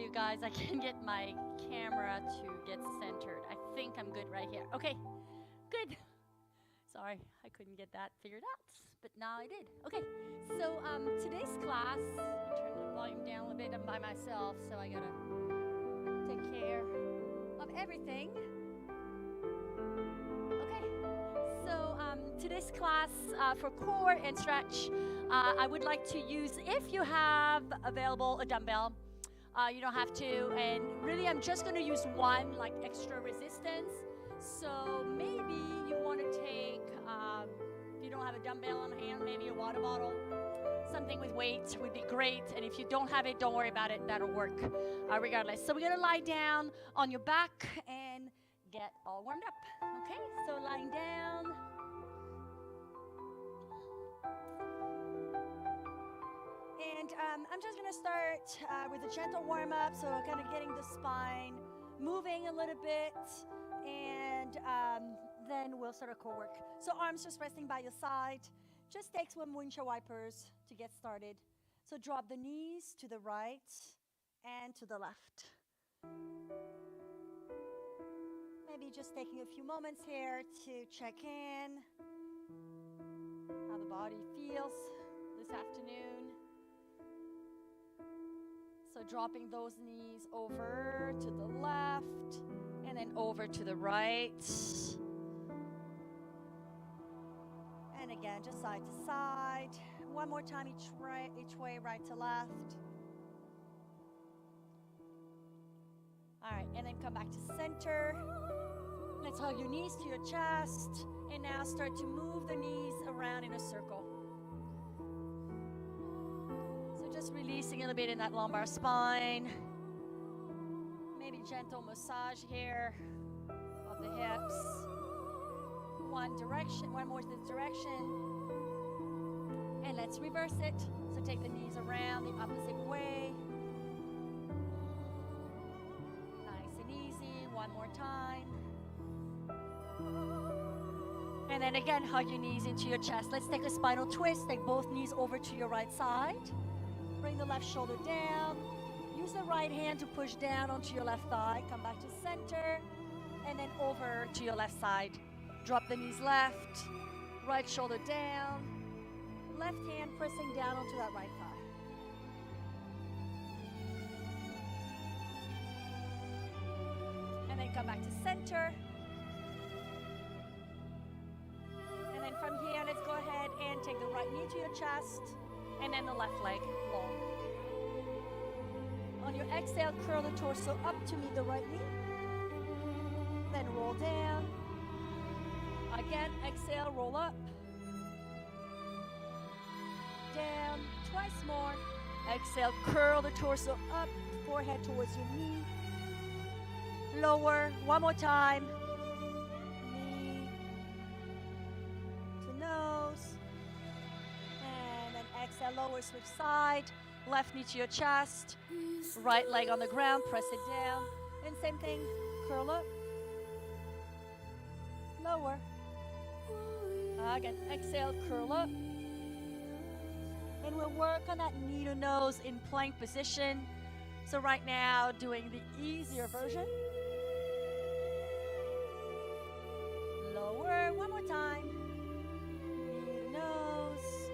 you guys I can get my camera to get centered. I think I'm good right here. Okay, good. Sorry, I couldn't get that figured out, but now I did. Okay, so today's class, turn the volume down a little bit. I'm by myself, so I gotta take care of everything. Okay, so today's class for core and stretch, I would like to use, if you have available a dumbbell, you don't have to, and really I'm just gonna use one, like extra resistance. So maybe you want to take, if you don't have a dumbbell on hand, maybe a water bottle. Something with weight would be great. And if you don't have it, don't worry about it. That'll work regardless. So we're going to lie down on your back and get all warmed up. Okay, so lying down. And I'm just going to start with a gentle warm-up. So kind of getting the spine moving a little bit. And then we'll start our core work. So arms just resting by your side. Just take some windshield wipers to get started. So drop the knees to the right and to the left. Maybe just taking a few moments here to check in how the body feels this afternoon. So dropping those knees over to the left and then over to the right. And again, just side to side. One more time each way, right to left. All right, and then come back to center. Let's hug your knees to your chest. And now start to move the knees around in a circle. So just releasing a little bit in that lumbar spine. Maybe gentle massage here of the hips. One more this direction. And let's reverse it. So take the knees around the opposite way. Nice and easy. One more time. And then again, hug your knees into your chest. Let's take a spinal twist. Take both knees over to your right side. Bring the left shoulder down. Use the right hand to push down onto your left thigh. Come back to center. And then over to your left side. Drop the knees left. Right shoulder down. Left hand pressing down onto that right thigh. And then come back to center. And then from here, let's go ahead and take the right knee to your chest. And then the left leg long. On your exhale, curl the torso up to meet the right knee. Then roll down. Again, exhale, roll up. Down, twice more. Exhale, curl the torso up, forehead towards your knee. Lower, one more time. Knee to nose. And then exhale, lower, switch side. Left knee to your chest. Right leg on the ground, press it down. And same thing, curl up. Lower. Again, exhale, curl up. And we'll work on that knee to nose in plank position. So right now, doing the easier version. Lower, one more time. Knee to nose.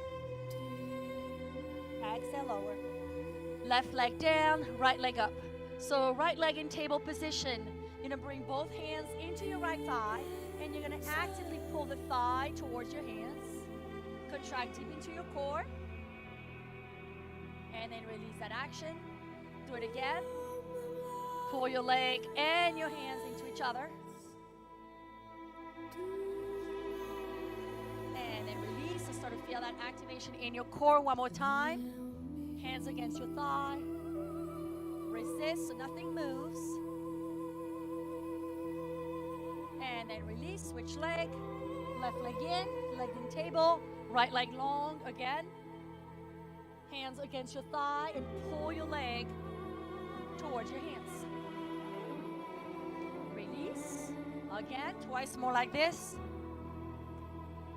Exhale, lower. Left leg down, right leg up. So right leg in table position. You're gonna bring both hands into your right thigh. And you're going to actively pull the thigh towards your hands. Contract deep into your core. And then release that action. Do it again. Pull your leg and your hands into each other. And then release. So start to feel that activation in your core one more time. Hands against your thigh. Resist so nothing moves. And then release, switch leg, left leg in table, right leg long again. Hands against your thigh and pull your leg towards your hands. Release, again, twice more like this.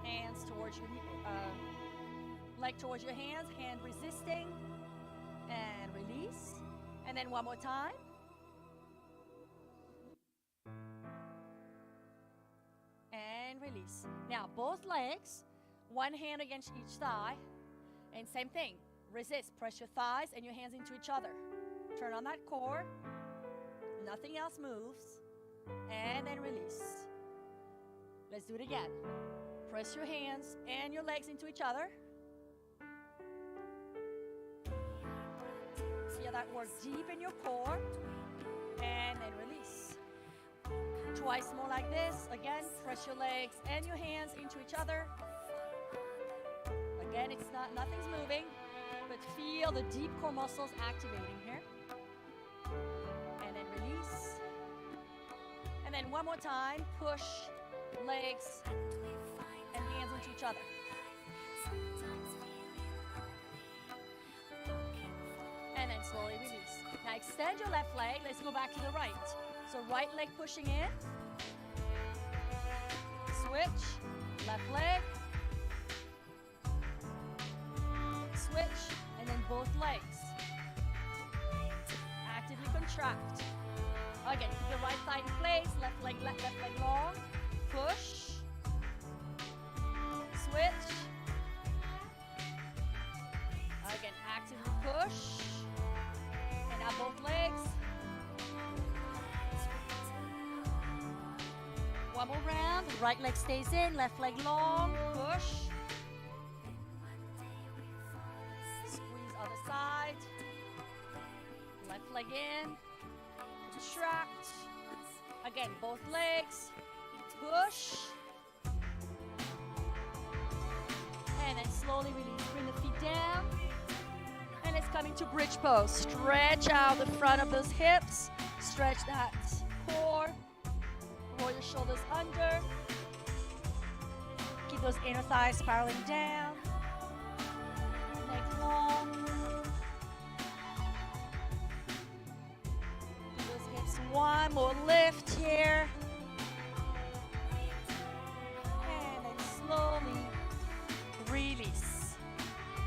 Hands towards your leg towards your hands, hand resisting, and release. And then one more time. And release. Now, both legs, one hand against each thigh. And same thing. Resist. Press your thighs and your hands into each other. Turn on that core. Nothing else moves. And then release. Let's do it again. Press your hands and your legs into each other. Feel that work deep in your core. And then release. Twice more like this. Again, press your legs and your hands into each other. Again, nothing's moving, but feel the deep core muscles activating here. And then release. And then one more time, push legs and hands into each other. And then slowly release. Now extend your left leg. Let's go back to the right. So right leg pushing in. Switch. Left leg. Switch. And then both legs. Actively contract. Again, keep your right thigh in place. Left leg long. Push. Switch. Again, actively push. And now both legs. One more round. Right leg stays in. Left leg long. Push. Squeeze other side. Left leg in. Contract. Again, both legs. Push. And then slowly release. Bring the feet down. And it's coming to bridge pose. Stretch out the front of those hips. Stretch that core. Roll your shoulders under. Keep those inner thighs spiraling down. Legs long. Do those hips. One more lift here. And then slowly release.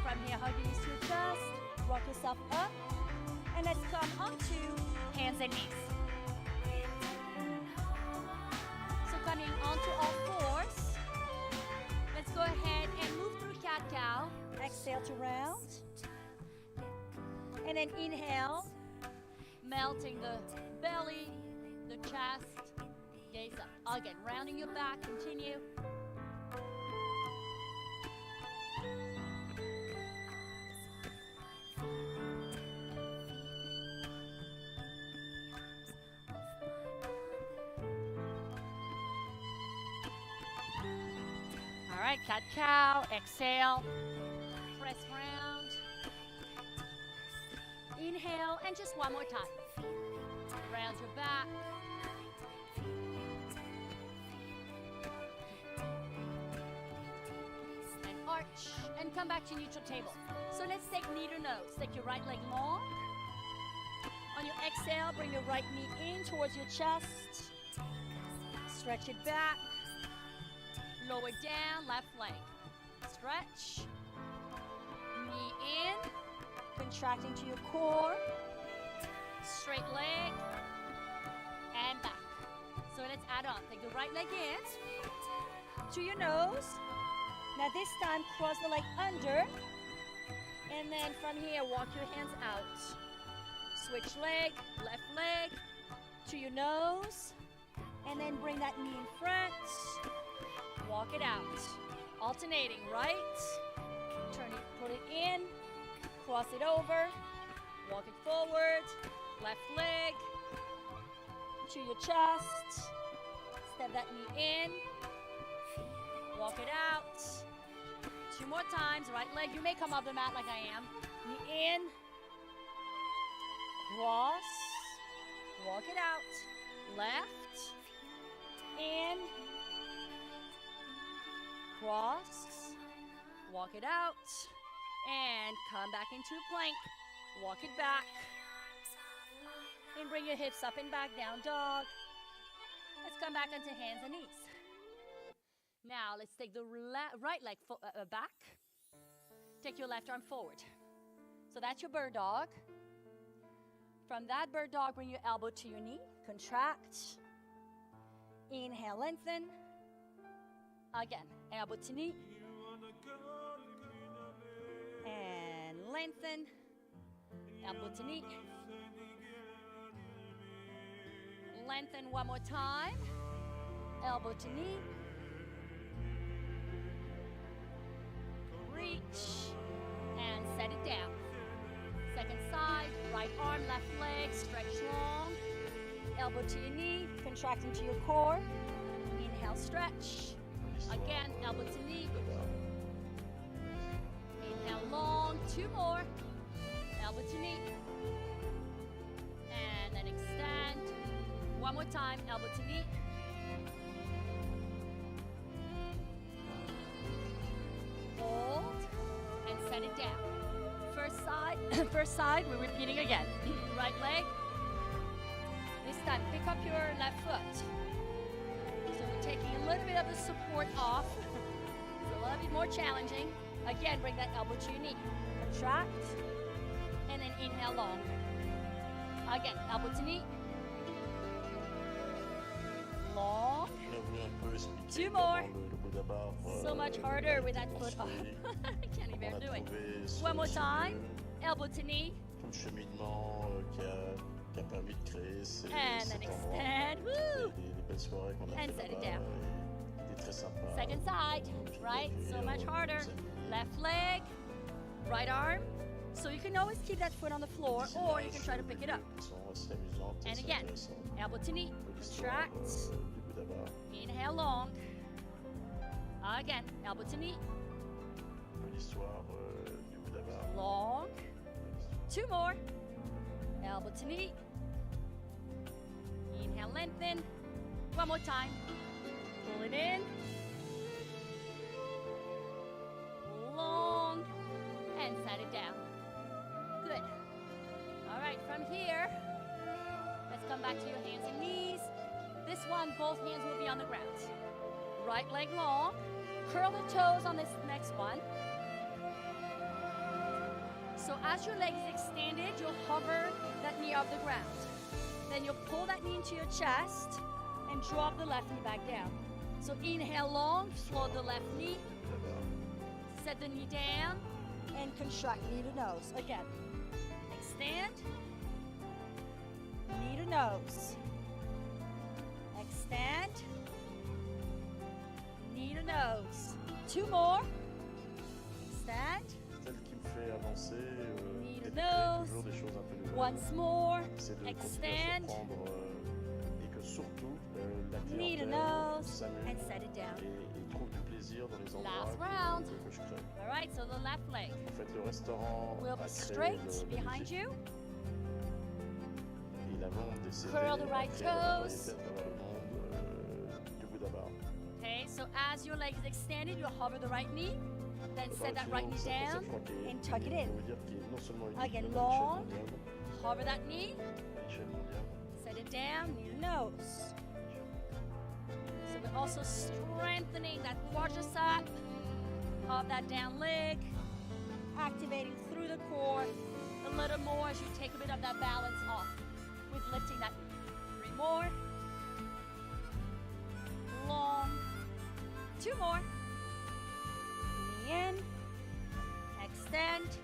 From here, hug your knees to your chest. Rock yourself up. And let's come onto hands and knees. Coming onto all fours. Let's go ahead and move through cat-cow. Exhale to round. And then inhale, melting the belly, the chest, gaze up. Again, rounding your back, continue. All right, cat-cow, exhale, press round, inhale, and just one more time. Round your back. And arch, and come back to neutral table. So let's take knee to nose. Take your right leg long. On your exhale, bring your right knee in towards your chest. Stretch it back. Lower down, left leg. Stretch. Knee in. Contracting to your core. Straight leg. And back. So let's add on. Take the right leg in. To your nose. Now this time, cross the leg under. And then from here, walk your hands out. Switch leg, left leg. To your nose. And then bring that knee in front. Walk it out. Alternating, right? Turn it, put it in. Cross it over. Walk it forward. Left leg. To your chest. Step that knee in. Walk it out. Two more times. Right leg. You may come off the mat like I am. Knee in. Cross. Walk it out. Left. In. Cross, walk it out, and come back into a plank. Walk it back, and bring your hips up and back, down dog. Let's come back onto hands and knees. Now let's take the right leg back. Take your left arm forward. So that's your bird dog. From that bird dog, bring your elbow to your knee. Contract. Inhale, lengthen. Again, elbow to knee. And lengthen. Elbow to knee. Lengthen one more time. Elbow to knee. Reach. And set it down. Second side, right arm, left leg, stretch long. Elbow to your knee, contract into your core. Inhale, stretch. Again, elbow to knee. Inhale, long. Two more. Elbow to knee. And then extend. One more time, elbow to knee. Hold. And set it down. First side, we're repeating again. Right leg. This time, pick up your left foot. So we're taking a little bit of the support off. It's a little bit more challenging. Again, bring that elbow to your knee. Contract. And then inhale long. Again, elbow to knee. Long. Two more. So much harder with that foot off. I can't even do it. One more time. Elbow to knee. And then extend. Woo! And set it down. Second side. Right? So much harder. Left leg. Right arm. So you can always keep that foot on the floor, or you can try to pick it up. And again, elbow to knee. Contract. Inhale long. Again, elbow to knee. Long. Two more. Elbow to knee. Inhale, lengthen. One more time. Pull it in. Long. And set it down. Good. All right, from here, let's come back to your hands and knees. This one, both hands will be on the ground. Right leg long. Curl the toes on this next one. So as your leg is extended, you'll hover that knee off the ground. Then you'll pull that knee into your chest and drop the left knee back down. So inhale long, float the left knee. Set the knee down and contract knee to nose. Again, extend, knee to nose. Extend, knee to nose. Two more. Extend. Knee to nose. Once more. Extend. Knee to nose. And set it down. Last round. All right, so the left leg will be straight behind you. Curl the right toes. Okay, so as your leg is extended, you'll hover the right knee. Then set that right knee down and tuck it in. Again, long. Hover that knee. Set it down, knee to nose. So we're also strengthening that quadricep of that down leg. Activating through the core a little more as you take a bit of that balance off with lifting that knee. Three more. Long. Two more. Knee in. Extend.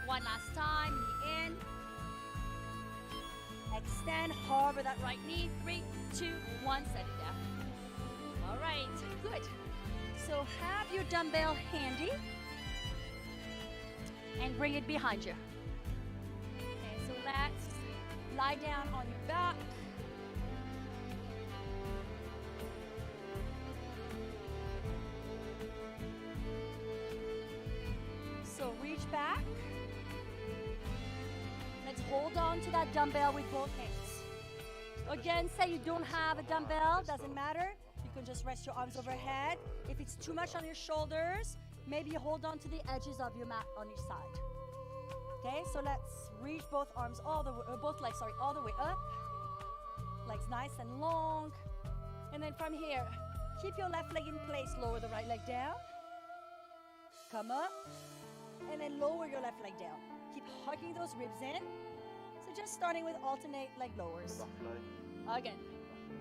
One last time. Knee in. Extend. Hover that right knee. 3, 2, 1. Set it down. All right. Good. So have your dumbbell handy and bring it behind you. Okay, so let's lie down on your back. So reach back. Let's hold on to that dumbbell with both hands. Again, say you don't have a dumbbell, doesn't matter. You can just rest your arms overhead. If it's too much on your shoulders, maybe you hold on to the edges of your mat on your side. Okay, so let's reach both arms all the way, both legs, sorry, all the way up. Legs nice and long. And then from here, keep your left leg in place, lower the right leg down. Come up, and then lower your left leg down. Keep hugging those ribs in. So we're just starting with alternate leg lowers. Left leg. Again,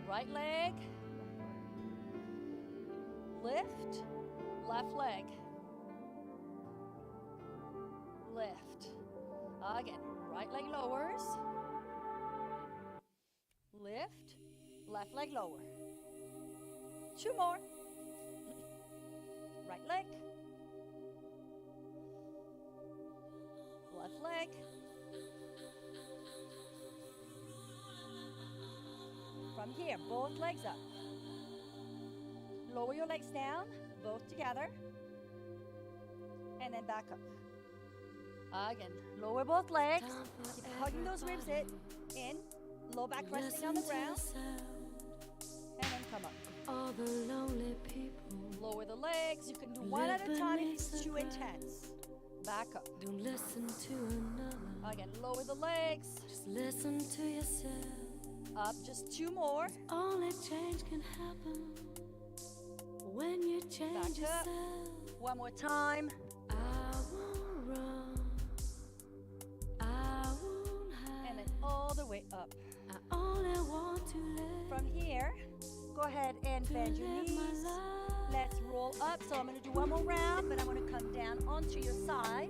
right leg, lift, left leg, lift. Again, right leg lowers, lift, left leg lower. 2 more. Right leg, left leg, from here, both legs up. Lower your legs down, both together, and then back up. Again, lower both legs, keep hugging those ribs in, low back resting on the ground, and then come up. All the lonely people. Lower the legs, you can do one at a time if it's too intense. Back up. Don't listen to another. Again, lower the legs, Just listen to yourself. up, just 2 more. Only change can happen when you change Back up. yourself. One more time. I won't run. I won't hide. And then all the way up. I only want to live. From here, go ahead and bend your live my knees. life. Let's roll up. So I'm going to do one more round, but I'm going to come down onto your side.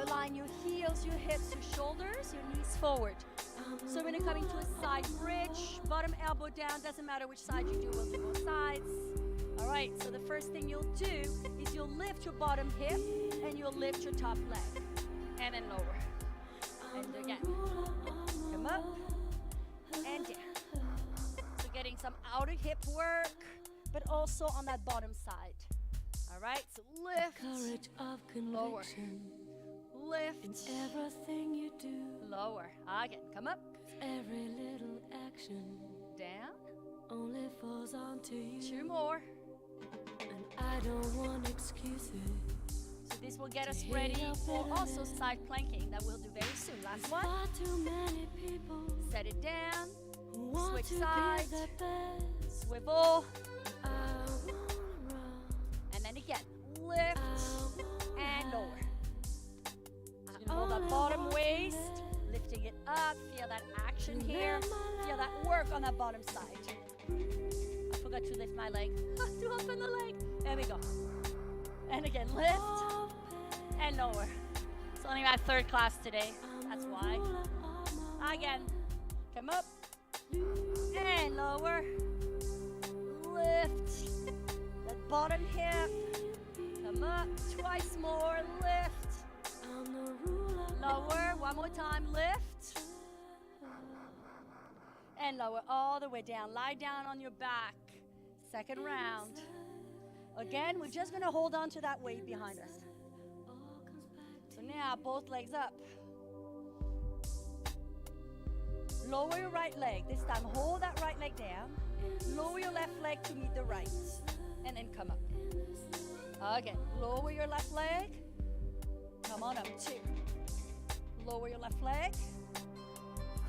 Align your heels, your hips, your shoulders, your knees forward. So we're going to come into a side bridge, bottom elbow down. Doesn't matter which side you do, we'll do both sides. All right, so the first thing you'll do is you'll lift your bottom hip and you'll lift your top leg. And then lower. And again. Come up and down. So getting some outer hip work, but also on that bottom side. All right, so lift, Courage of lower, conviction. lift, In everything you do. lower. Again, come up, Every little action down, only falls onto you. 2 more. And I don't want excuses. So this will get us ready for also side planking that we'll do very soon. Last one, Far too many people set it down, who want switch to sides. be the best. swivel, I won't run. and then again, lift I won't and hide. lower. Hold that bottom waist, lifting it up, feel that action here, feel that work on that bottom side. I forgot to lift my leg, too up in the leg. There we go. And again, lift and lower. It's only my 3rd class today, that's why. Again, come up and lower, lift that bottom hip, come up, twice more, lift. I'm the ruler. Lower, one more time, lift. And lower all the way down. Lie down on your back. 2nd round. Again, we're just gonna hold on to that weight behind us. So now, both legs up. Lower your right leg. This time, hold that right leg down. Lower your left leg to meet the right. And then come up. Again, lower your left leg. Come on up, 2. Lower your left leg.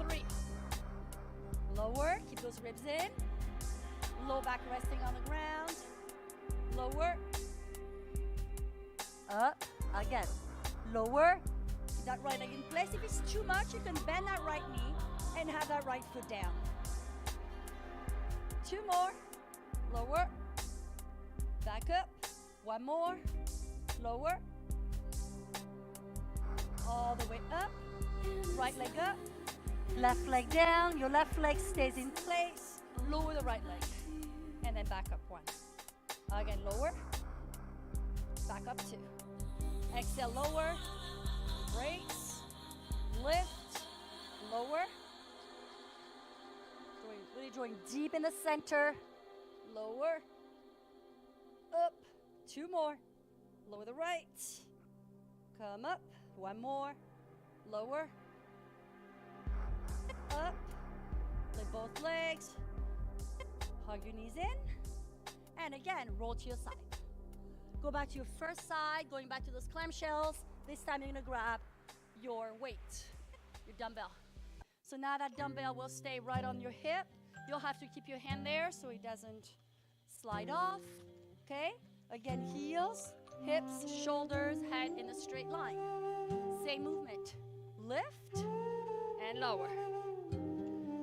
3. Lower, keep those ribs in. Low back resting on the ground. Lower. Up, again. Lower, keep that right leg in place. If it's too much, you can bend that right knee and have that right foot down. 2 more. Lower. Back up. 1 more. Lower. All the way up, right leg up, left leg down, your left leg stays in place, lower the right leg, and then back up 1. Again, lower, back up 2. Exhale, lower, brakes, lift, lower, really drawing deep in the center, lower, up, 2 more, lower the right, come up, 1 more, lower, up, lift both legs, hug your knees in, and again, roll to your side. Go back to your first side, going back to those clamshells. This time you're gonna grab your weight, your dumbbell. So now that dumbbell will stay right on your hip. You'll have to keep your hand there so it doesn't slide off, okay? Again, heels, hips, shoulders, head in a straight line. Same movement. Lift and lower.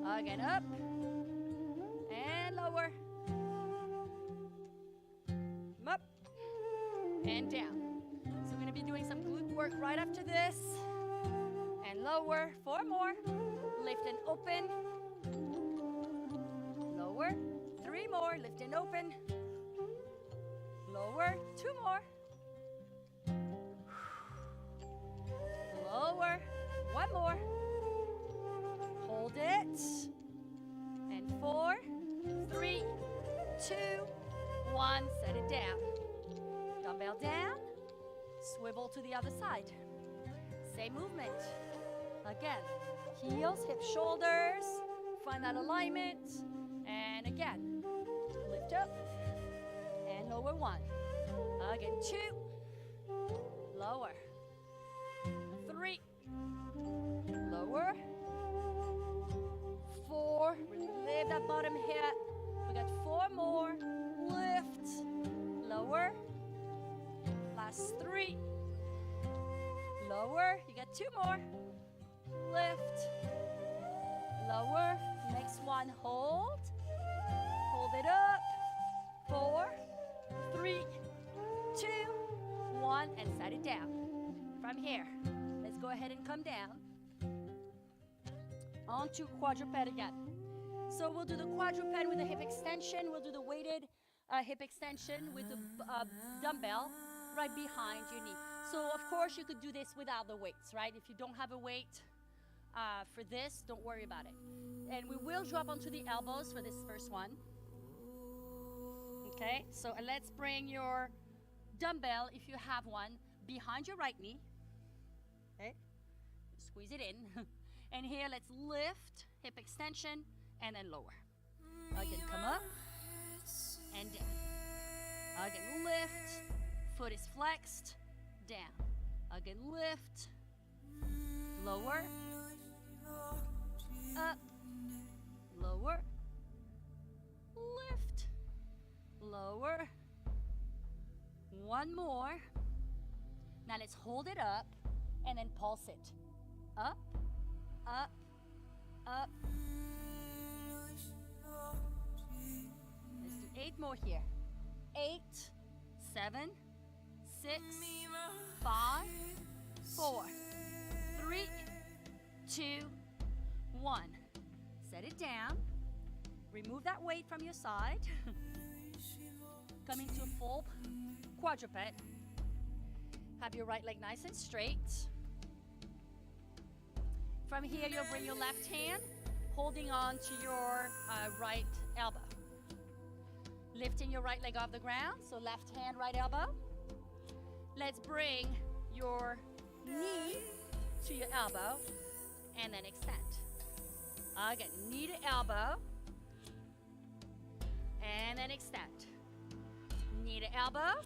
Again, up and lower. Up and down. So we're going to be doing some glute work right after this. And lower. 4 more. Lift and open. Lower. 3 more. Lift and open. Lower. 2 more. Lower. 1 more. Hold it. And 4, 3, 2, 1. Set it down. Dumbbell down. Swivel to the other side. Same movement. Again, heels, hips, shoulders. Find that alignment. And again, lift up and lower 1. Again, 2. Lower. 3. Lower. 4. Really lift that bottom hip. We got 4 more. Lift. Lower. Last 3. Lower. You got 2 more. Lift. Lower. Next one. Hold. Hold it up. 4, 3, 2, 1. And set it down. From here, let's go ahead and come down. Onto quadruped again. So we'll do the quadruped with the hip extension. We'll do the weighted hip extension with the dumbbell right behind your knee. So of course you could do this without the weights, right? If you don't have a weight for this, don't worry about it. And we will drop onto the elbows for this first one. Okay, so let's bring your dumbbell, if you have one, behind your right knee. Okay, squeeze it in. And here, let's lift, hip extension, and then lower. Again, come up and down. Again, lift, foot is flexed, down. Again, lift, lower, up, lower, lift, lower. 1 more. Now let's hold it up and then pulse it. Up, up, up. Let's do 8 more here. 8, 7, 6, 5, 4, 3, 2, 1. Set it down. Remove that weight from your side. Come into a full quadruped. Have your right leg nice and straight. From here, you'll bring your left hand, holding on to your right elbow. Lifting your right leg off the ground, so left hand, right elbow. Let's bring your knee to your elbow, and then extend. Again, knee to elbow, and then extend. Knee to elbow,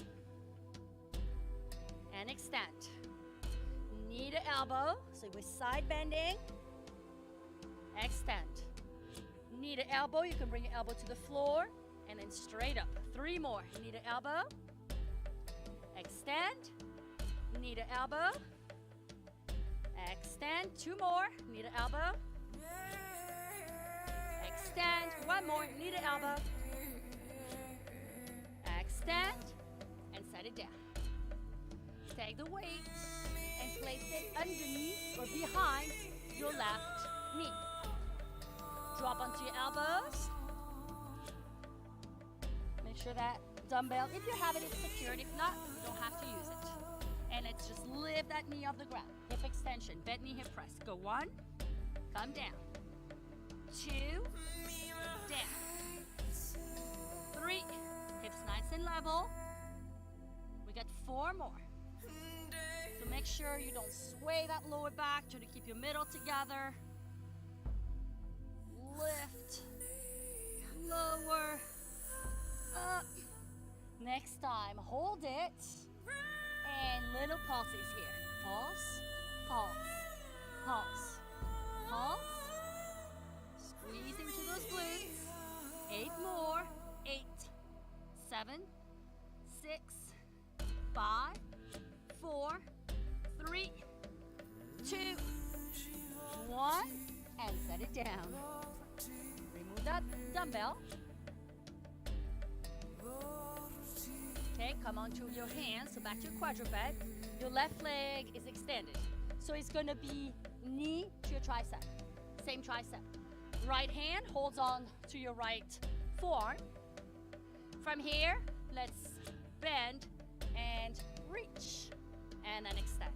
and extend. Knee to elbow, so we're side bending. Extend. Knee to elbow, you can bring your elbow to the floor, and then straight up. 3 more. Knee to elbow. Extend. Knee to elbow. Extend. 2 more. Knee to elbow. Extend. 1 more. Knee to elbow. Extend. And set it down. Take the weight and place it underneath or behind your left knee. Drop onto your elbows. Make sure that dumbbell, if you have it, it's secured. If not, you don't have to use it. And let's just lift that knee off the ground. Hip extension, bent knee, hip press. Go 1, come down. 2, down. 3, hips nice and level. We got 4 more. So make sure you don't sway that lower back. Try to keep your middle together. Lift, lower, up. Next time, hold it. And little pulses here. Pulse, pulse, pulse, pulse. Squeeze into those glutes. 8 more. 8, 7, 6, 5, 4, 3, 2, 1, and set it down. Remove that dumbbell. Okay, come onto your hands, so back to your quadruped. Your left leg is extended. So it's gonna be knee to your tricep, same tricep. Right hand holds on to your right forearm. From here, let's bend and reach, and then extend.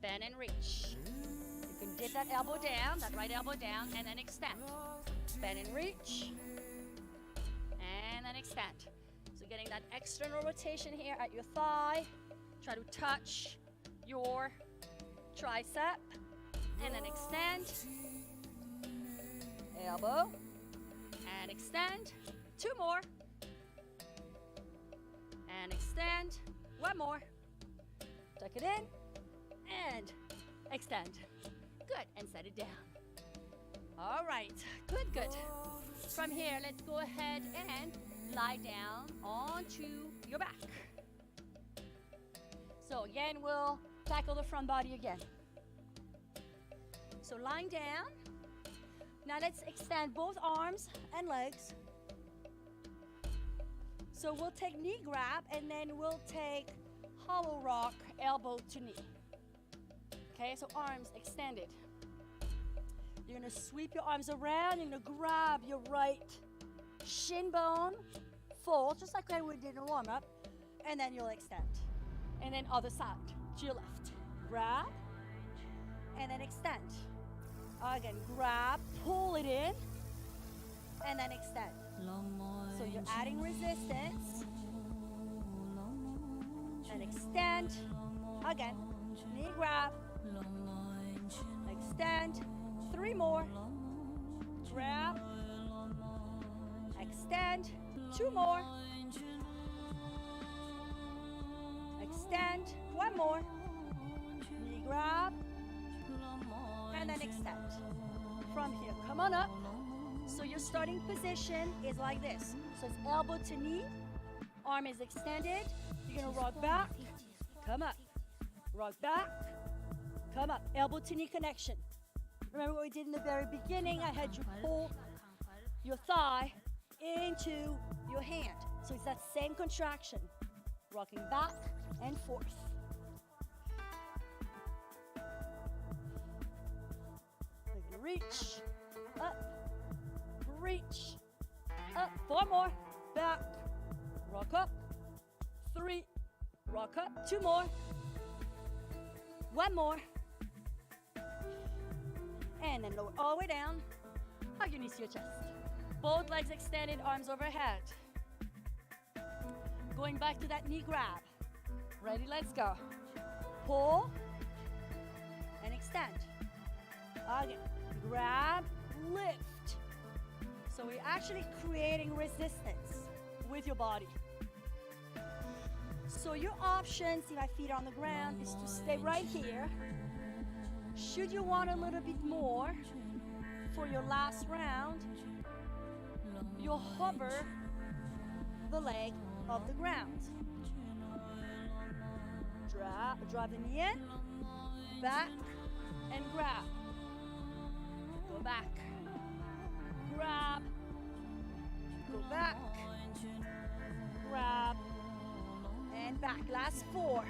Bend and reach. You can dip that elbow down, that right elbow down, and then extend. Bend and reach, and then extend. So getting that external rotation here at your thigh. Try to touch your tricep, and then extend. Elbow, and extend. 2 more. And extend. 1 more. Tuck it in, and extend. Good, and set it down. All right, good, good. From here, let's go ahead and lie down onto your back. So again, we'll tackle the front body again. So lying down. Now let's extend both arms and legs. So we'll take knee grab, and then we'll take hollow rock, elbow to knee. Okay, so arms extended. You're gonna sweep your arms around. You're gonna grab your right shin bone, fold, just like we did in a warm up, and then you'll extend. And then other side, to your left. Grab, and then extend. Again, grab, pull it in, and then extend. So you're adding resistance. And extend. Again, knee grab. Extend. 3 more. Grab. Extend. 2 more. Extend. 1 more. Knee grab. And then extend. From here, come on up. So your starting position is like this. So it's elbow to knee, arm is extended. You're gonna rock back, come up. Rock back, come up. Elbow to knee connection. Remember what we did in the very beginning? I had you pull your thigh into your hand. So it's that same contraction. Rocking back and forth. Reach, up, reach, up. 4 more, back, rock up. 3, rock up. 2 more, 1 more. And then lower all the way down. Hug your knees to your chest. Both legs extended, arms overhead. Going back to that knee grab. Ready, let's go. Pull and extend. Again. Grab, lift. So we're actually creating resistance with your body. So your option, see my feet on the ground, is to stay right here. Should you want a little bit more for your last round, you'll hover the leg off the ground. Drop the knee in, back, and grab. Go back, grab, go back, grab, and back. Last 4.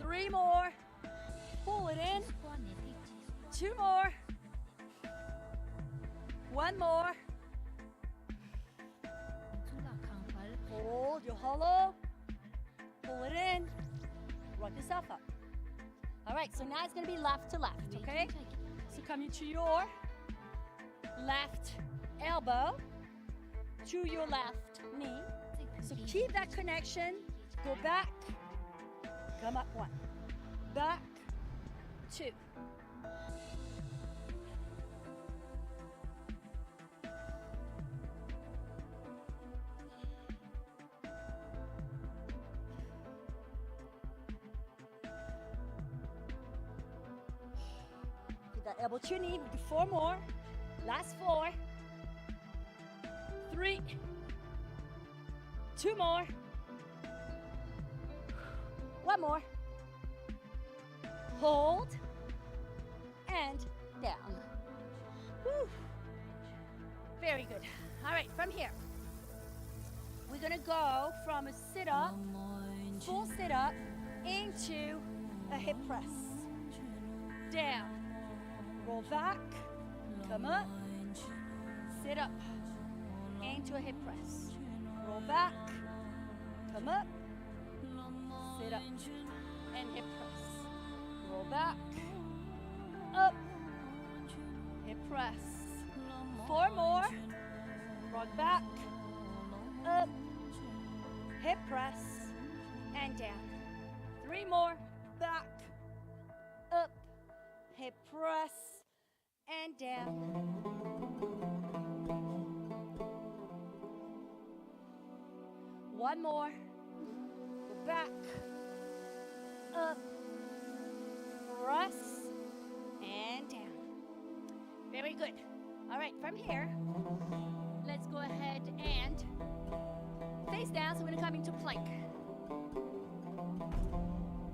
3 more, pull it in. 2 more, 1 more. Hold your hollow, pull it in, rock yourself up. All right, so now it's gonna be left to left, okay? So coming to your left elbow, to your left knee. So keep that connection, go back, come up 1, back, 2. That elbow to your knee. We do 4 more. Last 4. 3. 2 more. 1 more. hold, and down. Whew. Very good. All right, from here, we're gonna go from a sit-up, full sit-up, into a hip press. Down, roll back, come up, sit up, into a hip press. Roll back, come up, sit up, and hip press. Roll back, up, hip press. 4 more. Rock back, up, hip press, and down. 3 more. Back, up, hip press, and down. One more. Go back, up, press, and down. Very good. All right, from here, let's go ahead and face down. So we're gonna come into plank.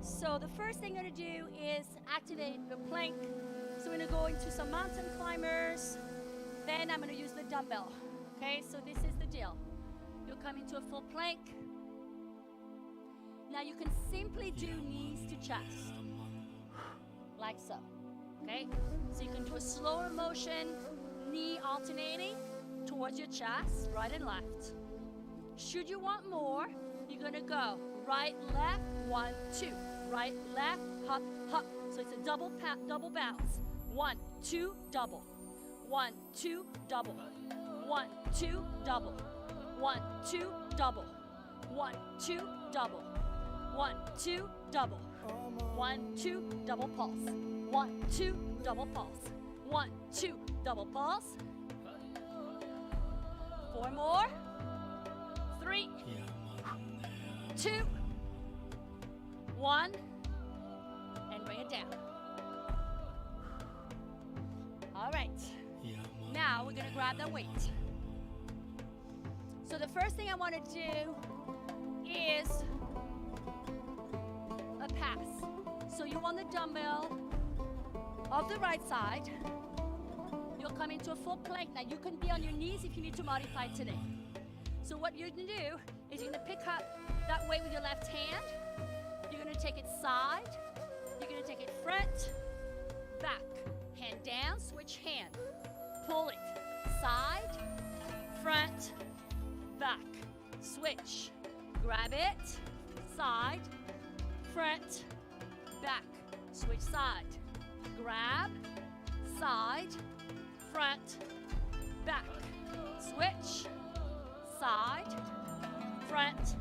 So the first thing I'm gonna do is activate the plank. So we're gonna go into some mountain climbers. Then I'm gonna use the dumbbell. Okay, so this is the deal. You'll come into a full plank. Now you can simply do knees to chest, like so. Okay, so you can do a slower motion, knee alternating towards your chest, right and left. Should you want more, you're gonna go right, left, 1, 2, right, left, hop, hop. So it's a double bounce. 1, 2, double. 1, 2, double. 1, 2, double. 1, 2, double. 1, 2, double. 1, 2, double. 1, 2, double pulse. 1, 2, double pulse. 1, 2, double pulse. 4 more. 3, 2, 1, and bring it down. All right. Now we're gonna grab the weight. So the first thing I want to do is a pass. So you want the dumbbell of the right side. You'll come into a full plank. Now you can be on your knees if you need to modify today. So what you're gonna do is you're gonna pick up that weight with your left hand. You're gonna take it side. You're gonna take it front, back, hand down, switch hand. Pull it, side, front, back, switch. Grab it, side, front, back, switch side. Grab, side, front, back, switch, side, front,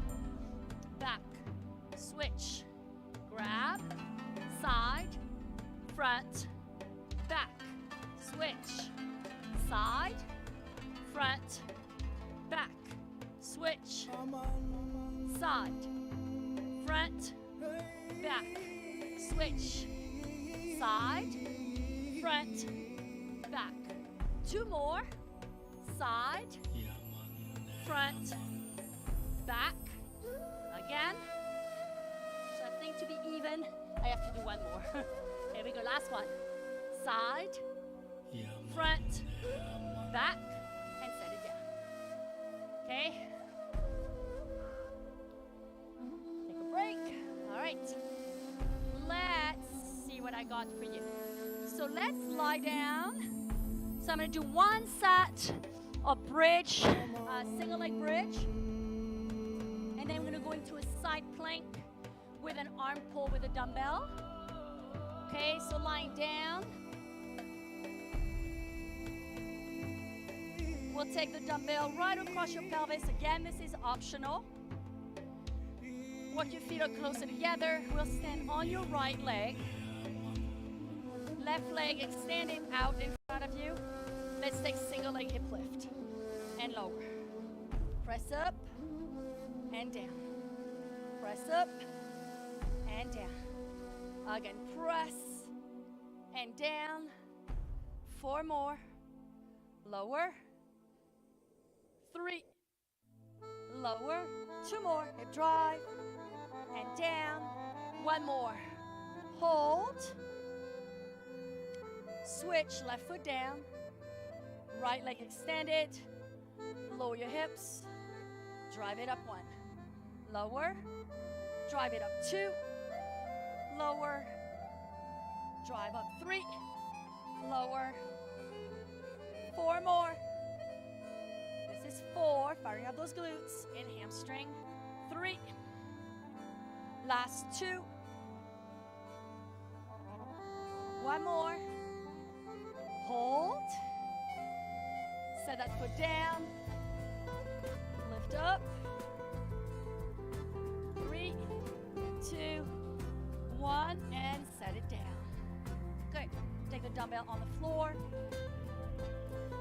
back, switch. Grab, side, front, back, switch. Side, front, back, switch. Side, front, back, switch. Side, front, back. 2 more. Side, front, back. Again. So I think to be even, I have to do 1 more. Here we go, last one. Side, front, back, and set it down. Okay? Take a break. All right. Let's see what I got for you. So let's lie down. So I'm going to do 1 set of bridge, single leg bridge. And then we're going to go into a side plank with an arm pull with a dumbbell. Okay, so lying down. We'll take the dumbbell right across your pelvis. Again, this is optional. Walk your feet are closer together. We'll stand on your right leg. Left leg extending out in front of you. Let's take single leg hip lift and lower. Press up and down. Press up and down. Again, press and down. 4 more. Lower. 3. Lower. 2 more. Hip drive and down. 1 more. hold, switch, left foot down, right leg extended, lower your hips, drive it up 1, lower, drive it up 2, lower, drive up 3, lower, 4 more. This is 4, firing up those glutes in hamstring, 3, last 2, 1 more, hold, set that foot down, lift up, 3, 2, 1, and set it down. Good. Take the dumbbell on the floor,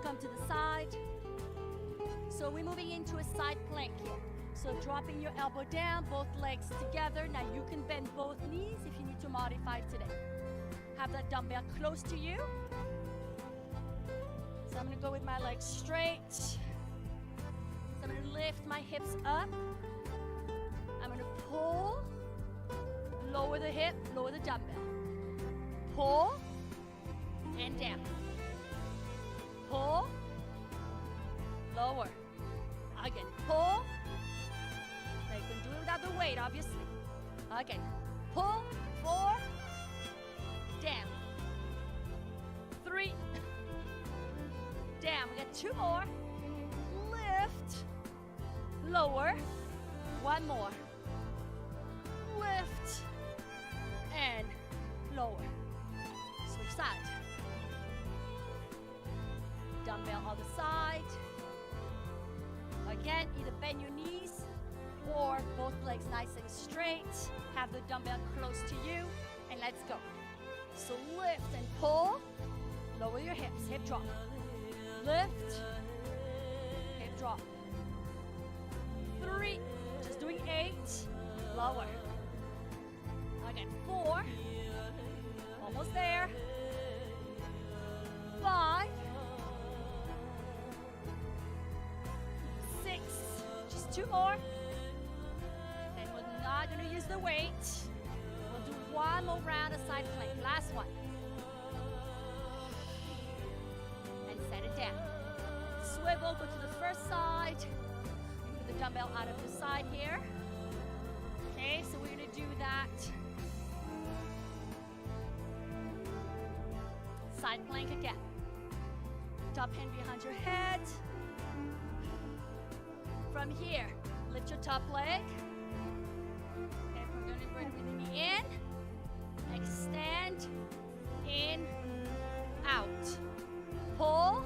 come to the side. So we're moving into a side plank here. So dropping your elbow down, both legs together. Now you can bend both knees if you need to modify today. Have that dumbbell close to you. So I'm gonna go with my legs straight. So I'm gonna lift my hips up. I'm gonna pull, lower the hip, lower the dumbbell. Pull, and down. Pull, lower. Again, pull. Now you can do it without the weight, obviously. Again, pull, 4, down, 3, down. We got 2 more. Lift, lower, 1 more. Lift, and lower. Switch side. Dumbbell on the side. Again, either bend your knees or both legs nice and straight. Have the dumbbell close to you, and let's go. So lift and pull. Lower your hips, hip drop. Lift, hip drop. 3, just doing 8. Lower. Again, 4. Almost there. 5. 6. Just 2 more. And we're not going to use the weight. We'll do 1 more round of side plank. Last one. And set it down. Swivel, go to the first side. Move the dumbbell out of the side here. Okay, so we're going to do that. Side plank again. Top hand behind your head. From here, lift your top leg. Okay, we're going to bring the knee in. Extend. In. Out. Pull.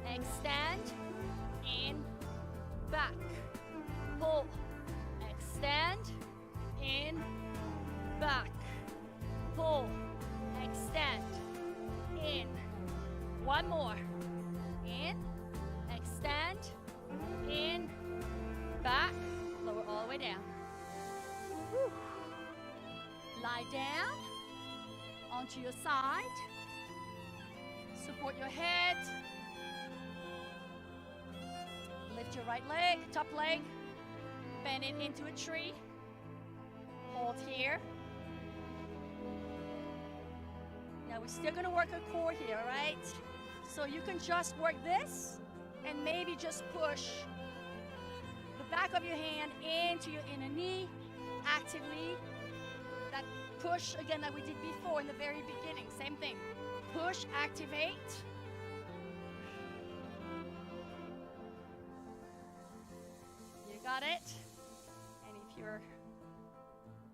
Extend. In. Back. Pull. Extend. In. Back. Pull. Extend. In. 1 more. In. Extend. In. Back. Lower all the way down. Whew. Lie down. Onto your side. Support your head. Lift your right leg, top leg. Bend it into a tree. Hold here. Now we're still gonna work our core here, all right? So you can just work this and maybe just push the back of your hand into your inner knee actively. That push again that we did before in the very beginning, same thing. Push, activate. You got it? And if you're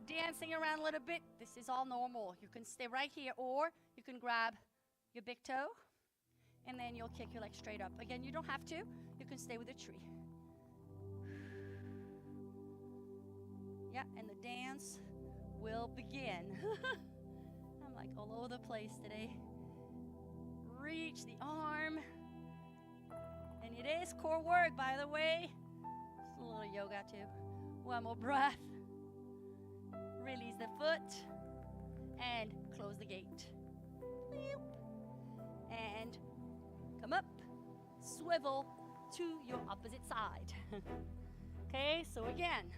dancing around a little bit, this is all normal. You can stay right here, or you can grab your big toe and then you'll kick your leg straight up. Again, you don't have to. You can stay with the tree. Yeah, and the dance will begin. I'm like all over the place today. Reach the arm. And it is core work, by the way. Just a little yoga too. 1 more breath. Release the foot. And close the gate. And come up. Swivel to your opposite side. Okay, so again.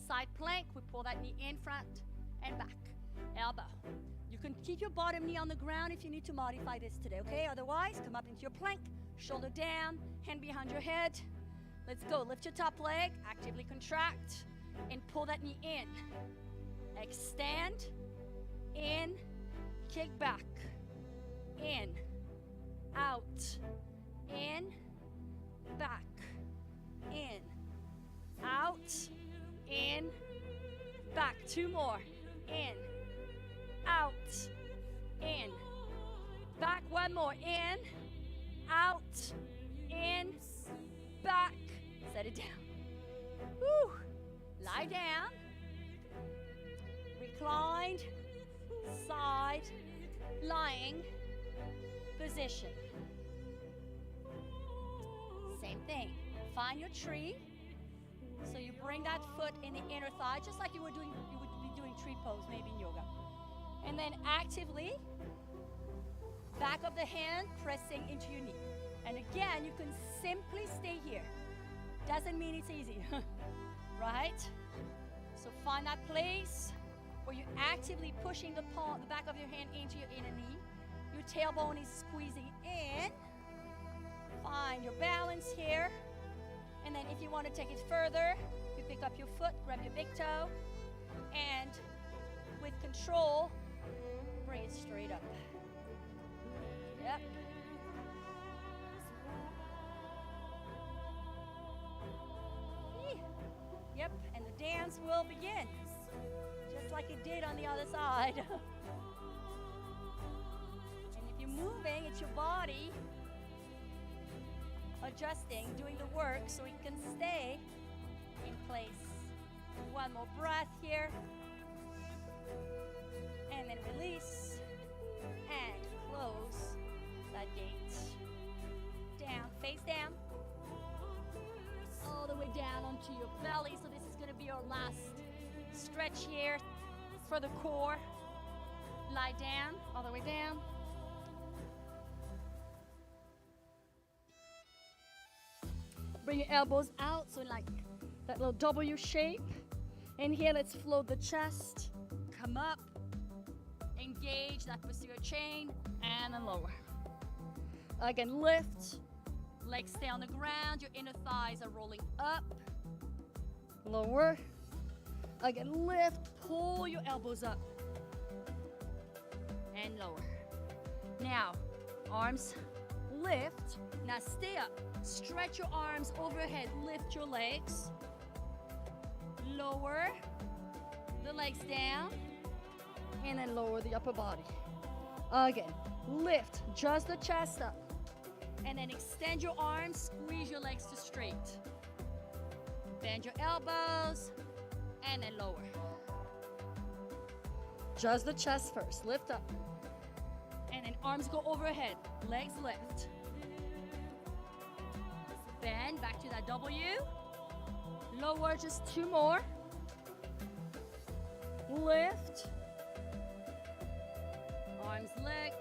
Side plank, we pull that knee in front and back. elbow. You can keep your bottom knee on the ground if you need to modify this today, okay? Otherwise, come up into your plank, shoulder down, hand behind your head. Let's go. Lift your top leg, actively contract, and pull that knee in. Extend, in, kick back, in, out, in, back, in, out, in, back. 2 more. In, out, in, back. 1 more. In, out, in, back. Set it down. Woo. Lie down. Reclined, side, lying position. Same thing. Find your tree. So you bring that foot in the inner thigh, just like you would be doing tree pose, maybe in yoga. And then actively back of the hand, pressing into your knee. And again, you can simply stay here. Doesn't mean it's easy, right? So find that place where you're actively pushing the back of your hand into your inner knee. Your tailbone is squeezing in. Find your balance here. And then if you want to take it further, you pick up your foot, grab your big toe, and with control, bring it straight up. Yep. Yep, and the dance will begin, just like it did on the other side. And if you're moving, it's your body adjusting, doing the work so it can stay in place. 1 more breath here. And then release and close that gate. Down, face down. All the way down onto your belly. So this is going to be our last stretch here for the core. Lie down, all the way down. Bring your elbows out, so like that little W shape. And here, let's float the chest. Come up, engage that posterior chain, and then lower. Again, lift. Legs stay on the ground. Your inner thighs are rolling up. Lower. Again, lift. Pull your elbows up. And lower. Now, arms lift. Now stay up. Stretch your arms overhead. Lift your legs. Lower the legs down. And then lower the upper body. Again, lift. Just the chest up. And then extend your arms. Squeeze your legs to straight. Bend your elbows. And then lower. Just the chest first. Lift up. And then arms go overhead. Legs lift. Bend back to that W. Lower, just 2 more. Lift. Arms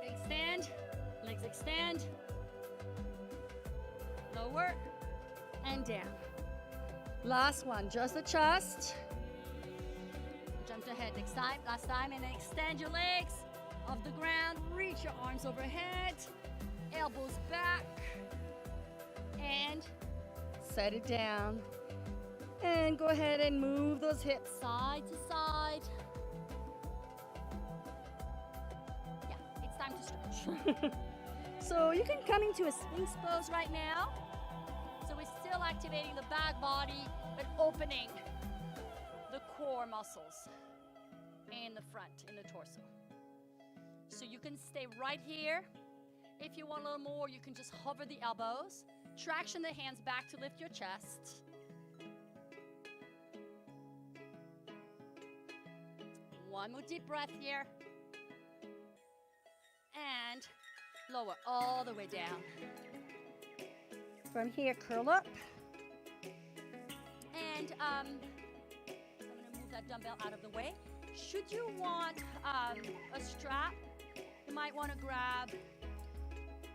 extend. Legs extend. Lower and down. Last one, just the chest. Jumped ahead next time, last time, and then extend your legs off the ground. Reach your arms overhead. Elbows back. And set it down. And go ahead and move those hips side to side. Yeah, it's time to stretch. So you can come into a Sphinx pose right now. So we're still activating the back body, but opening the core muscles in the front, in the torso. So you can stay right here. If you want a little more, you can just hover the elbows. Traction the hands back to lift your chest. One more deep breath here. And lower all the way down. From here, curl up. And I'm going to move that dumbbell out of the way. Should you want a strap, you might want to grab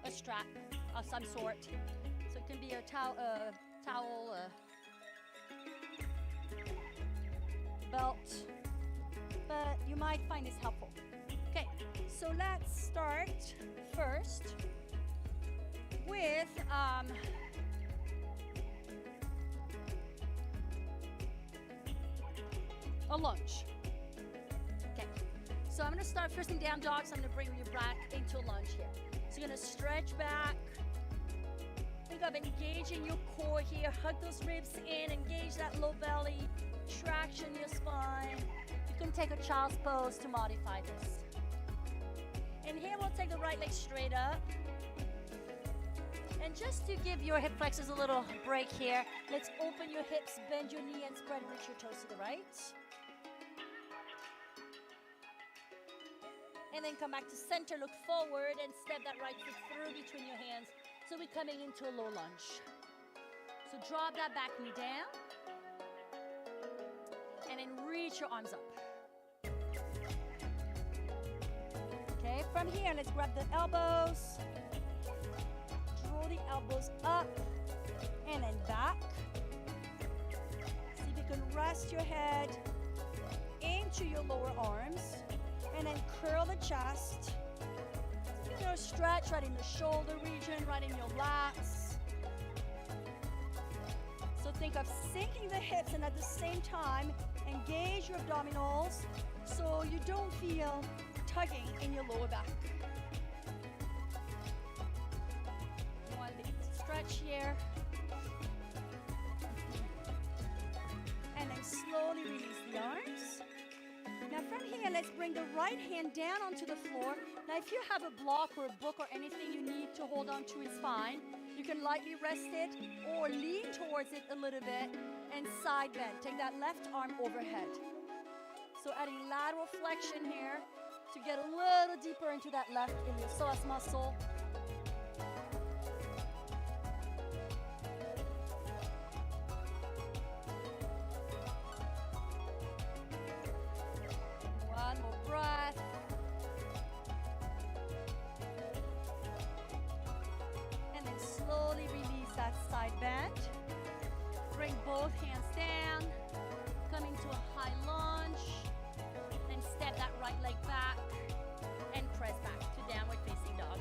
a strap of some sort. So it can be a towel, belt, but you you might find this helpful. Okay, so let's start first with a lunge. Okay, so I'm going to start first in down dog, so I'm going to bring you back into a lunge here. So you're going to stretch back. Think of engaging your core here. Hug those ribs in, engage that low belly, traction your spine. You can take a child's pose to modify this. And here we'll take the right leg straight up. And just to give your hip flexors a little break here, let's open your hips, bend your knee, and spread and reach your toes to the right. And then come back to center, look forward, and step that right foot through between your hands. So we're coming into a low lunge. So drop that back knee down. And then reach your arms up. Okay, from here, let's grab the elbows. Draw the elbows up and then back. See if you can rest your head into your lower arms. And then curl the chest. You know, stretch right in the shoulder region, right in your lats. So think of sinking the hips and at the same time, engage your abdominals so you don't feel tugging in your lower back. One big stretch here. And then slowly release the arms. Now from here, let's bring the right hand down onto the floor. Now if you have a block or a book or anything you need to hold on to, it's fine. You can lightly rest it or lean towards it a little bit and side bend. Take that left arm overhead. So adding lateral flexion here to get a little deeper into that left iliopsoas muscle. One more breath. And then slowly release that side bend. Bring both hands down. Coming to a high lunge. Then step that right leg back and press back to downward facing dog.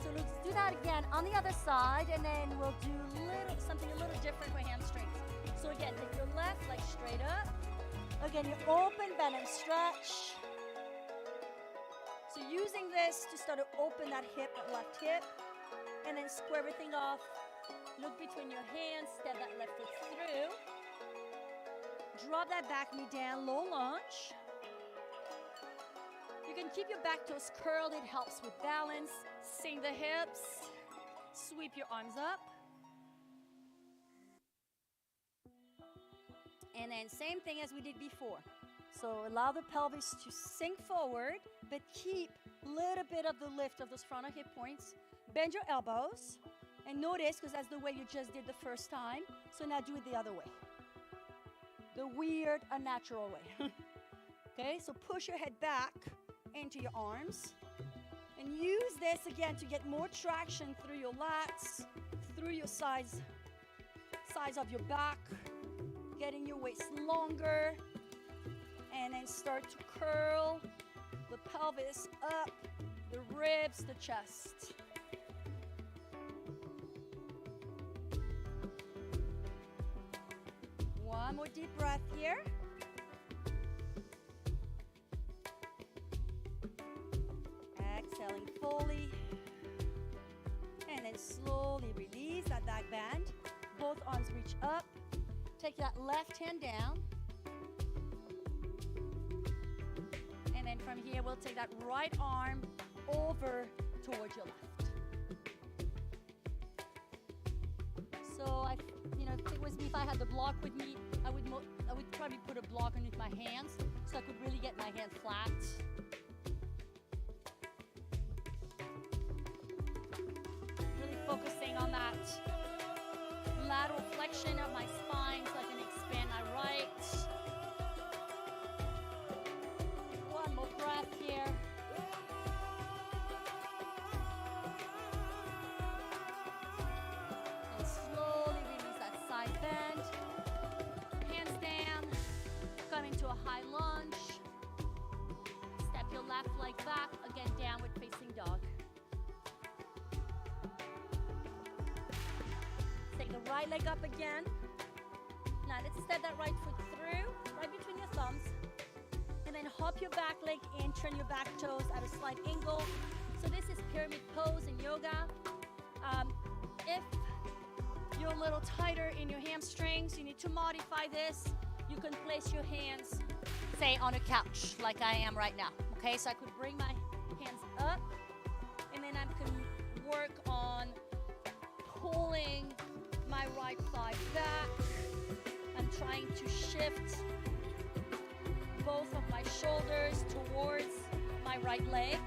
So let's do that again on the other side, and then we'll do something a little different for hamstrings. So again, take your left leg straight up. Again, you open, bend, and stretch. So using this to start to open that hip, that left hip, and then square everything off. Look between your hands, step that left foot through. Drop that back knee down, low lunge. You can keep your back toes curled, it helps with balance. Sink the hips, sweep your arms up. And then same thing as we did before. So allow the pelvis to sink forward, but keep a little bit of the lift of those frontal hip points. Bend your elbows, and notice, because that's the way you just did the first time, so now do it the other way. The weird, unnatural way. Okay, so push your head back into your arms, and use this again to get more traction through your lats, through your sides of your back, getting your waist longer, and then start to curl the pelvis up, the ribs, the chest. One more deep breath here. Exhaling fully. And then slowly release that back bend. Both arms reach up. Take that left hand down. And then from here, we'll take that right arm over towards your left. So if it was me, if I had the block with me, I would probably put a block underneath my hands so I could really get my hand flat. Really focusing on that lateral flexion of my spine so I can expand my right. One more breath here. And slowly release that side bend. Hands down. Coming to a high your left leg back, again, downward facing dog. Take the right leg up again. Now let's step that right foot through, right between your thumbs. And then hop your back leg in, turn your back toes at a slight angle. So this is pyramid pose in yoga. If you're a little tighter in your hamstrings, you need to modify this. You can place your hands, say, on a couch like I am right now. Okay, so I could bring my hands up, and then I can work on pulling my right thigh back. I'm trying to shift both of my shoulders towards my right leg.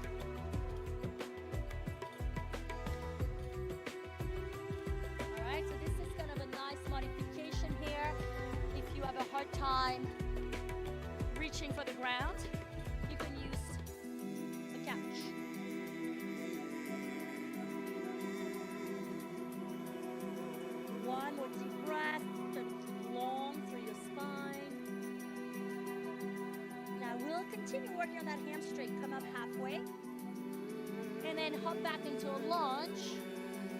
All right, so this is kind of a nice modification here. If you have a hard time reaching for the ground, you can use the couch. One more deep breath. Long through your spine. Now we'll continue working on that hamstring. Come up halfway. And then hop back into a lunge.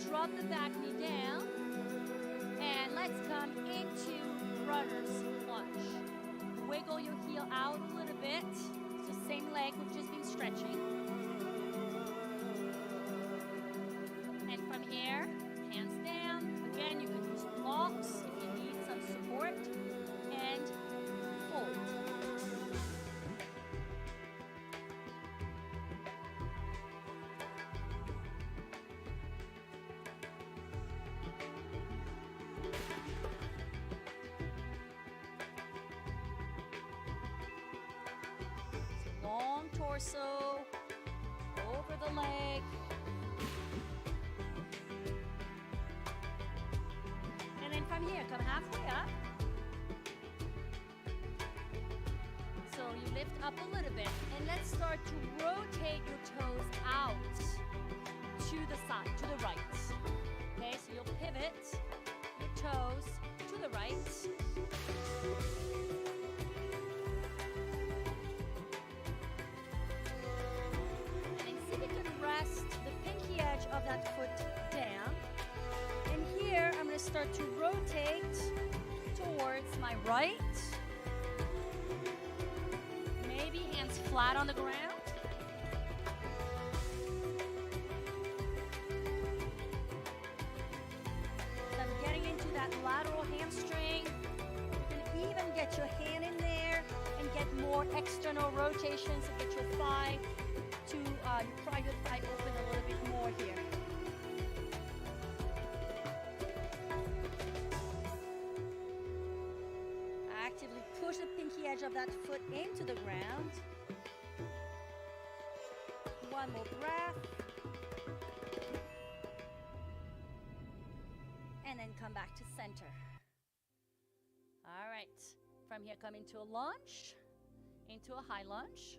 Drop the back knee down. And let's come into runner's lunge. Wiggle your heel out a little bit. So same leg, we've just been stretching. And from here, hands down. Again, you can use blocks if you need some support. And hold. Long torso, over the leg. And then from here, come halfway up. So you lift up a little bit. And let's start to rotate your toes out to the side, to the right. Okay, so you'll pivot your toes to the right. Rest the pinky edge of that foot down. And here I'm going to start to rotate towards my right. Maybe hands flat on the ground. So I'm getting into that lateral hamstring. You can even get your hand in there and get more external rotation, so get your thigh to you pry your thigh open a little bit more here. Actively push the pinky edge of that foot into the ground. One more breath. And then come back to center. All right. From here, come into a lunge, into a high lunge.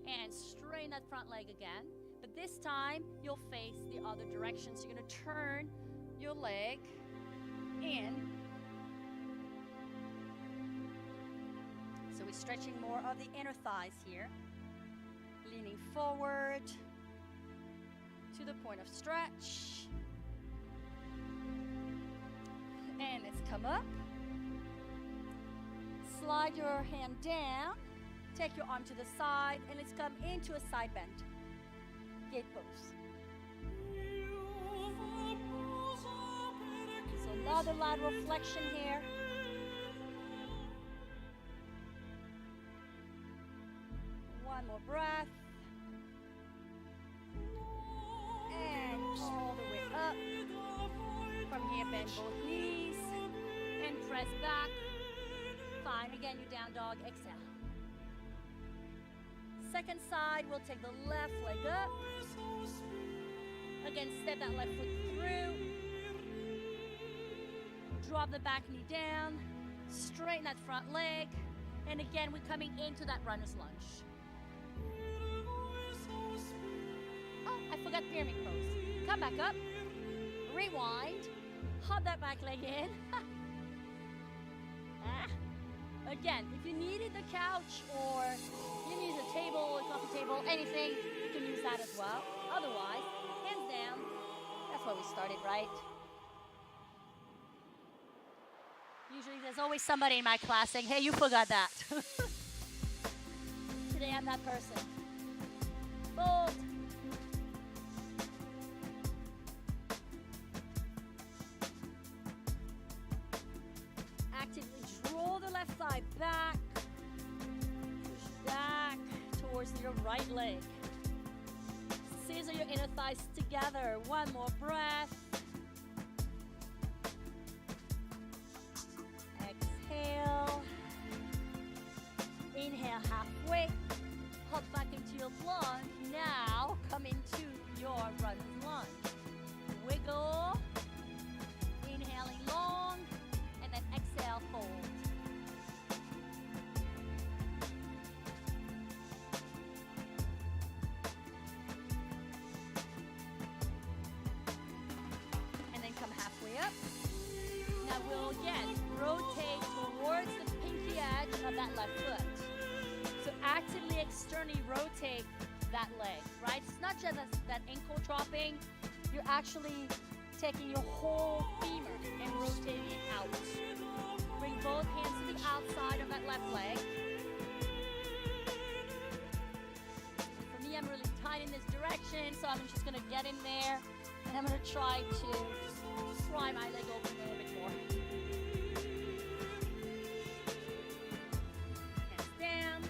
And straighten that front leg again. But this time, you'll face the other direction. So you're going to turn your leg in. So we're stretching more of the inner thighs here. Leaning forward to the point of stretch. And let's come up. Slide your hand down. Take your arm to the side, and let's come into a side bend. Gate pose. So another lateral flexion here. One more breath. And all the way up. From here, bend both knees. And press back. Fine. Again, you down dog. Exhale. Second side, we'll take the left leg up. Again, step that left foot through. Drop the back knee down. Straighten that front leg. And again, we're coming into that runner's lunge. Oh, I forgot pyramid pose. Come back up. Rewind. Hop that back leg in. Again, if you needed the couch or you need a table, a coffee table, anything, you can use that as well. Otherwise, hands down. That's where we started, right? Usually there's always somebody in my class saying, hey, you forgot that. Today I'm that person. Fold. Actively draw the left thigh back. Push back towards your right leg. Scissor your inner thighs together. One more breath. Exhale. Inhale halfway. Hop back into your lunge. Now come into your runner's lunge. Wiggle. Inhaling long. And then exhale, fold. And then come halfway up. Now we'll again rotate towards the pinky edge of that left foot. So actively externally rotate that leg, right? It's not just that ankle dropping. You're actually taking your whole femur and rotating it out. Bring both hands to the outside of that left leg. For me, I'm really tight in this direction, so I'm just gonna get in there and I'm gonna try to pry my leg open a little bit more. Hands down.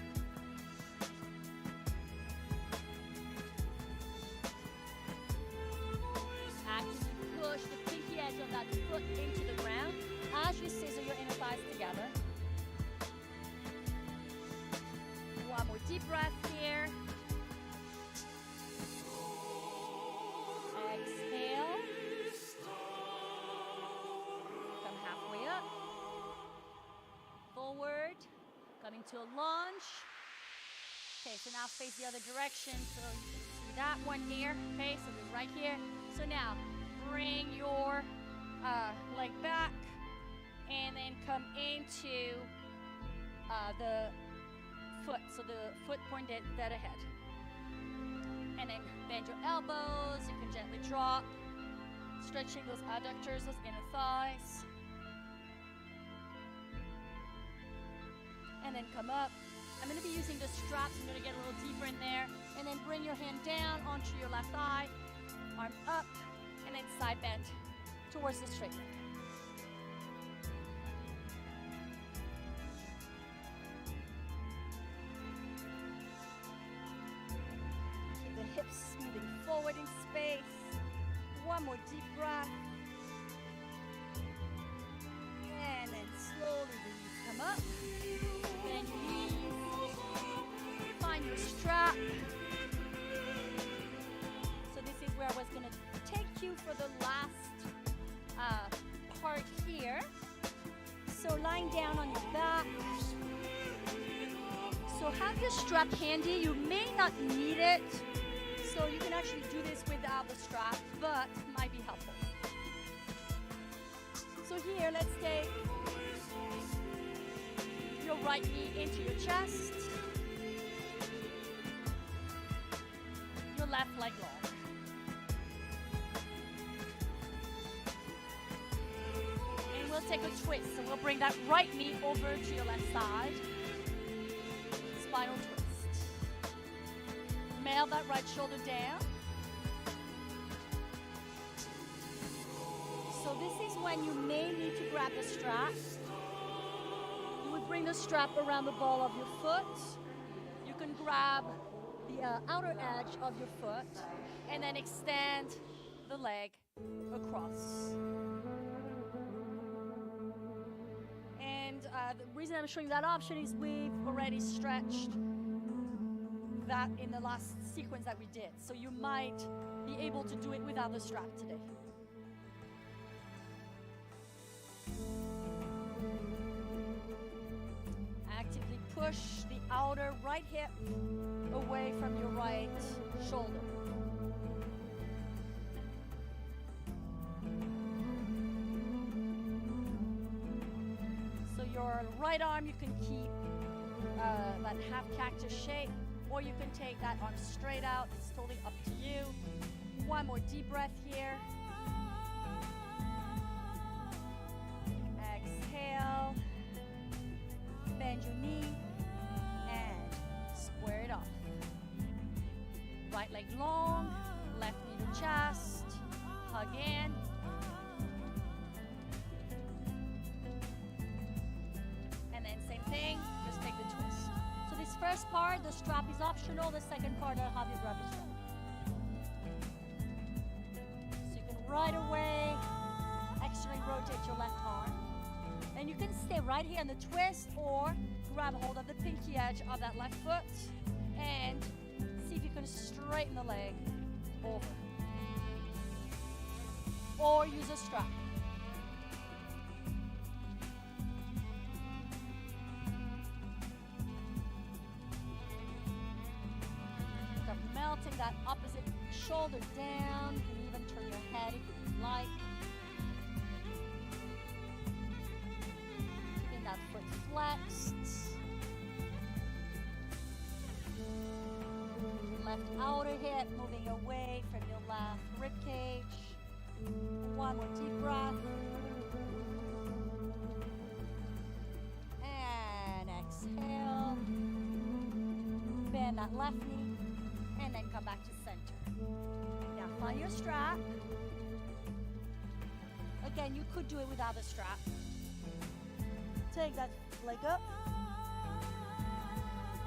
Actively push the pinky edge of that foot into the ground as you scissor your inner thighs together. One more deep breath here. Exhale. Come halfway up. Forward. Coming to a lunge. Okay, so now face the other direction. So you can see that one here. Okay, so we're right here. So now bring your leg back and then come into the foot. So the foot pointed dead ahead. And then bend your elbows. You can gently drop. Stretching those adductors, those inner thighs. And then come up. I'm going to be using the straps. I'm going to get a little deeper in there. And then bring your hand down onto your left thigh. Arm up. And then side bend towards the straight leg. Keep the hips moving forward in space. One more deep breath. And then slowly the knees come up. Bend your knees. Find your strap. So this is where I was going to take you for the last part here. So lying down on your back. So have your strap handy. You may not need it. So you can actually do this without the strap, but might be helpful. So here, let's take your right knee into your chest. Your left leg long. And we'll take a twist. So we'll bring that right knee over to your left side. Spinal twist. Mail that right shoulder down. So this is when you may need to grab the strap. You would bring the strap around the ball of your foot. You can grab the outer edge of your foot and then extend the leg across. And the reason I'm showing that option is we've already stretched that in the last sequence that we did. So you might be able to do it without the strap today. Actively push the outer right hip away from your right shoulder. So your your right arm, you can keep that half cactus shape, or you can take that arm straight out. It's totally up to you. One more deep breath here. Exhale. Bend your knee and square it off. Right leg long, left knee to chest, hug in. And then same thing, just take the twist. So this first part, the strap is optional. The second part, I'll have you grab the strap. So you can right away externally rotate your left arm. And you can stay right here on the twist or grab hold of the pinky edge of that left foot and see if you can straighten the leg over. Or use a strap. So melting that opposite shoulder down. You can even turn your head if you like. Keeping that foot flexed. Left outer hip moving away from your left rib cage. One more deep breath. And exhale. Bend that left knee. And then come back to center. Now find your strap. Again, you could do it without a strap. Take that leg up.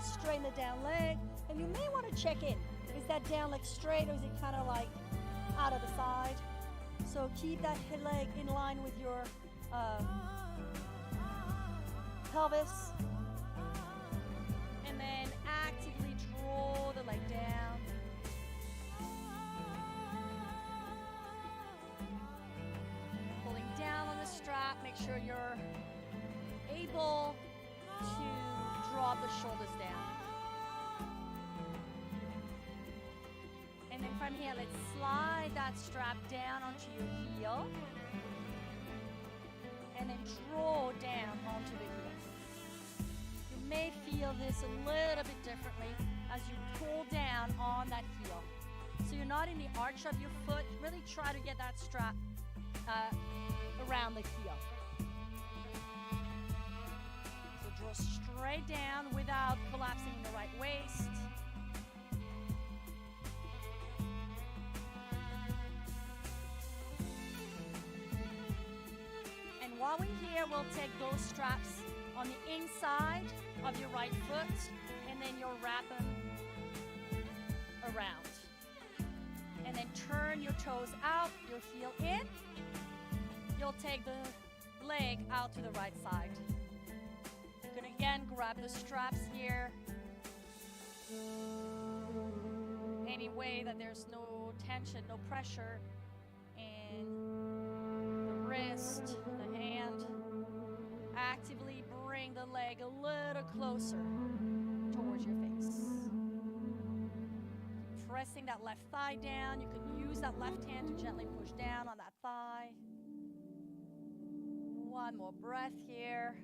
Straighten the down leg. And you may want to check in. Is that down leg straight or is it kind of like out of the side? So keep that leg in line with your pelvis. And then actively draw the leg down. Pulling down on the strap. Make sure you're able to drop the shoulders down. And then from here, let's slide that strap down onto your heel. And then draw down onto the heel. You may feel this a little bit differently as you pull down on that heel. So you're not in the arch of your foot. Really try to get that strap around the heel. So draw straight down without collapsing in the right waist. While we're here, we'll take those straps on the inside of your right foot, and then you'll wrap them around. And then turn your toes out, your heel in. You'll take the leg out to the right side. You can again grab the straps here. Any way that there's no tension, no pressure, and the wrist, the hand. Actively bring the leg a little closer towards your face. Pressing that left thigh down. You can use that left hand to gently push down on that thigh. One more breath here.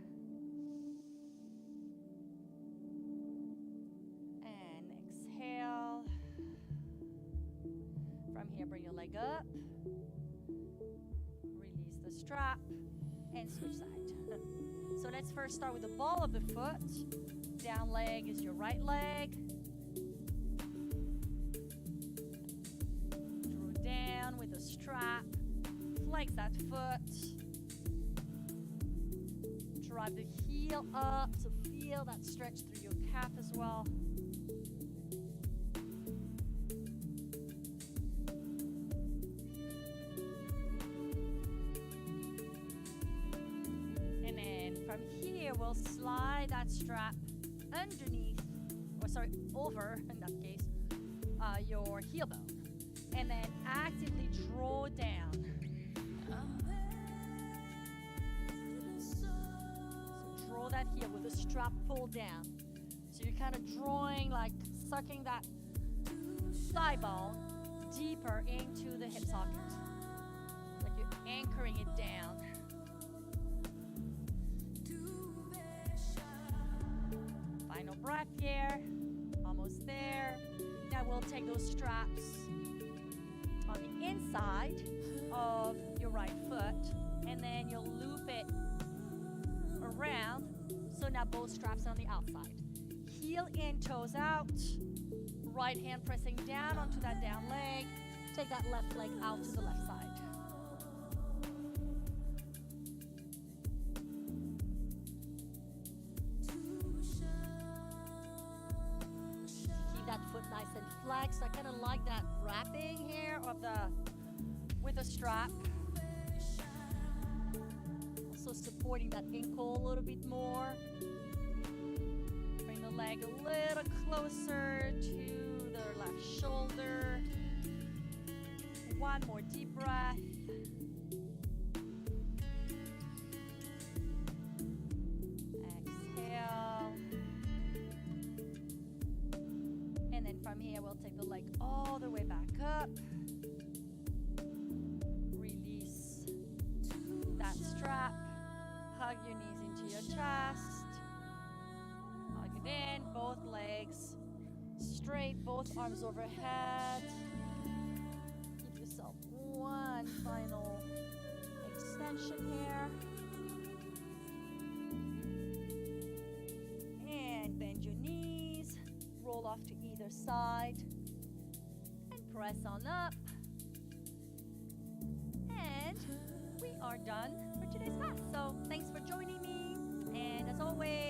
And exhale. From here, bring your leg up. Release the strap and switch side. So let's first start with the ball of the foot. Down leg is your right leg. Draw down with the strap. Flex that foot. Drive the heel up, so feel that stretch through your calf as well. And then from here, we'll slide that strap underneath, over, in that case, your heel bone. And then actively draw down. Draw that heel with the strap pulled down. So you're kind of drawing, like sucking that thigh bone deeper into the hip socket. Like you're anchoring it down. breath here. Almost there. Now we'll take those straps on the inside of your right foot, and then you'll loop it around. So now both straps are on the outside. Heel in, toes out. Right hand pressing down onto that down leg. Take that left leg out to the left side. Keep that foot nice and flexed. I kind of like that wrapping here of with the strap. Also supporting that ankle a little bit more. Bring the leg a little closer to the left shoulder. One more deep breath. Exhale. And then from here, we'll take the leg all the way back up. Release that strap. Hug your knees into your chest. Hug it in, both legs straight, both arms overhead. Give yourself one final extension here. And bend your knees, roll off to either side, and press on up. And we are done for today's class. So thanks for joining me. And as always,